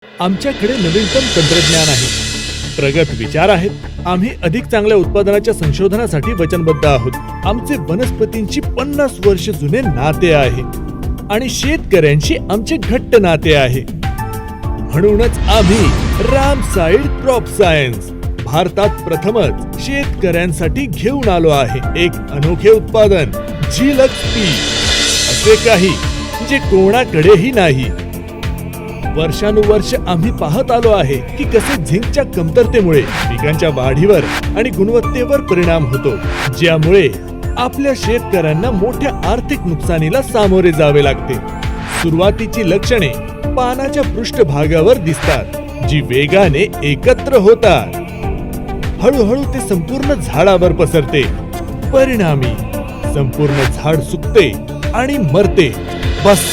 आमच्याकडे नवीनतम तंत्रज्ञान आहे, प्रगत विचार आहेत. आम्ही अधिक चांगल्या उत्पादनाच्या संशोधनासाठी वचनबद्ध आहोत. आमचे वनस्पतींची 50 वर्ष जुने नाते आहे आणि शेतकऱ्यांशी आमचे घट्ट नाते आहे. म्हणूनच आम्ही रामसाईड क्रॉप सायन्स भारतात प्रथमच शेतकऱ्यांसाठी घेऊन आलो आहे. एक अनोखे उत्पादन झीलक्स पी, असे काही जे कोणाकडेही नाही. वर्षानुवर्ष आम्ही पाहत आलो आहे की कसे झिंकच्या कमतरतेमुळे पिकांच्या वाढीवर आणि गुणवत्तेवर परिणाम होतो, ज्यामुळे आपल्या शेतकऱ्यांना मोठ्या आर्थिक नुकसानीला सामोरे जावे लागते. सुरुवातीची लक्षणे पानाच्या पृष्ठभागावर दिसतात, जी वेगाने एकत्र होतात. हळूहळू ते संपूर्ण झाडावर पसरते. परिणामी संपूर्ण झाड सुकते आणि मरते. बस,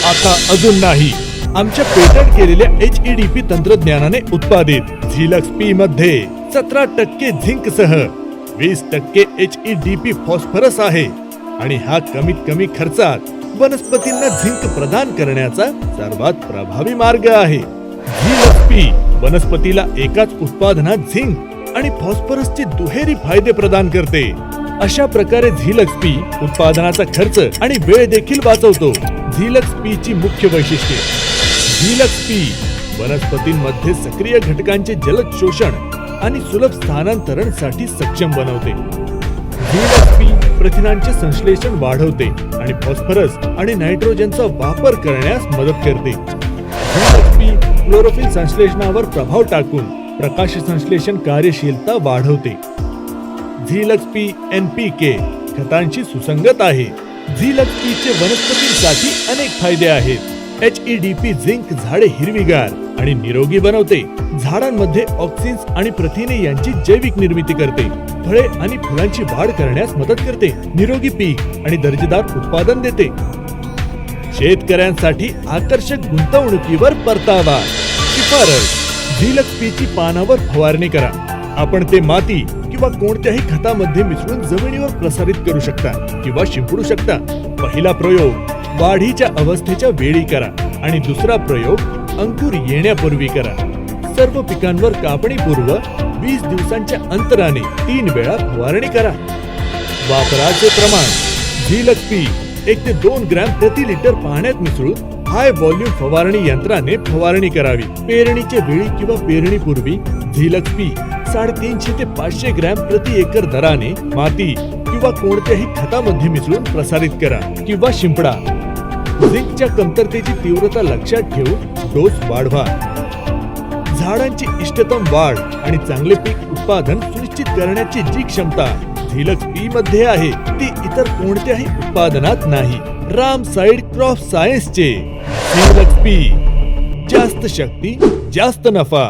आता अजून नाही. आमच्या पेटंट केलेल्या HEDP तंत्रज्ञानाने उत्पादित झीलक्स पी मध्ये 17% झिंक सह 20% HEDP फॉस्फरस आहे आणि हा कमीत कमी खर्चात वनस्पतींना झिंक प्रदान करण्याचा सर्वात प्रभावी मार्ग आहे. झीलक्स पी वनस्पतीला एकाच उत्पादनात झिंक आणि फॉस्फरसचे दुहेरी फायदे प्रदान करते. अशा प्रकारे झीलक्स पी उत्पादनाचा खर्च आणि वेळ देखील वाचवतो. झीलक्स पी ची मुख्य वैशिष्ट्ये: झीलक्स पी वनस्पतींमध्ये सक्रिय घटकांचे जलद शोषण आणि सुलभ स्थानांतरणसाठी सक्षम बनवते. झीलक्स पी प्रथिनांचे संश्लेषण वाढवते आणि फॉस्फरस आणि नायट्रोजनचा वापर करण्यास मदत करते. झीलक्स पी क्लोरोफिल संश्लेषणावर प्रभाव टाकून प्रकाश संश्लेषण कार्यशीलता वाढवते. झीलक्स पी NPK खतांशी सुसंगत आहे. झीलक्स पी चे वनस्पतींसाठी अनेक फायदे आहेत. HEDP झिंक झाडे हिरवीगार आणि निरोगी बनवते. झाडांमध्ये ऑक्सिन्स आणि प्रथिने यांची जैविक निर्मिती करते. फळे आणि फुलांची वाढ करण्यास मदत करते. निरोगी पीक आणि दर्जेदार उत्पादन देते. शेतकऱ्यांसाठी आकर्षक गुंतवणुकीवर परतावा. शिफारस: झीलक्स पी ची पानावर फवारणी करा. आपण ते माती किंवा कोणत्याही खतामध्ये मिसळून जमिनीवर प्रसारित करू शकता किंवा शिंपडू शकता. पहिला प्रयोग वाढीच्या अवस्थेच्या वेळी करा आणि दुसरा प्रयोग अंकुर येण्यापूर्वी करा. सर्व पिकांवर कापणीपूर्व 20 दिवसांच्या अंतराने 3 वेळा फवारणी करा. वापराचे प्रमाण: झीलक्स पी 1 ते 2 ग्रॅम प्रति लिटर पाण्यात मिसळून हाय व्हॉल्यूम फवारणी यंत्राने फवारणी करावी. पेरणीच्या वेळी किंवा पेरणीपूर्वी झीलक्स पी 350 ते 500 ग्रॅम प्रति एकर दराने माती किंवा कोणत्याही खतामध्ये मिसळून प्रसारित करा किंवा शिंपडा. झिंकच्या कमतरतेची तीव्रता लक्षात ठेवून डोस वाढवा. झाडांची इष्टतम वाढ आणि चांगले पीक उत्पादन सुनिश्चित करण्याची जी क्षमता झीलक्स पी मध्ये आहे, ती इतर कोणत्याही उत्पादनात नाही. रामसाईड क्रॉप सायन्सचे झीलक्स पी, जास्त शक्ती, जास्त नफा.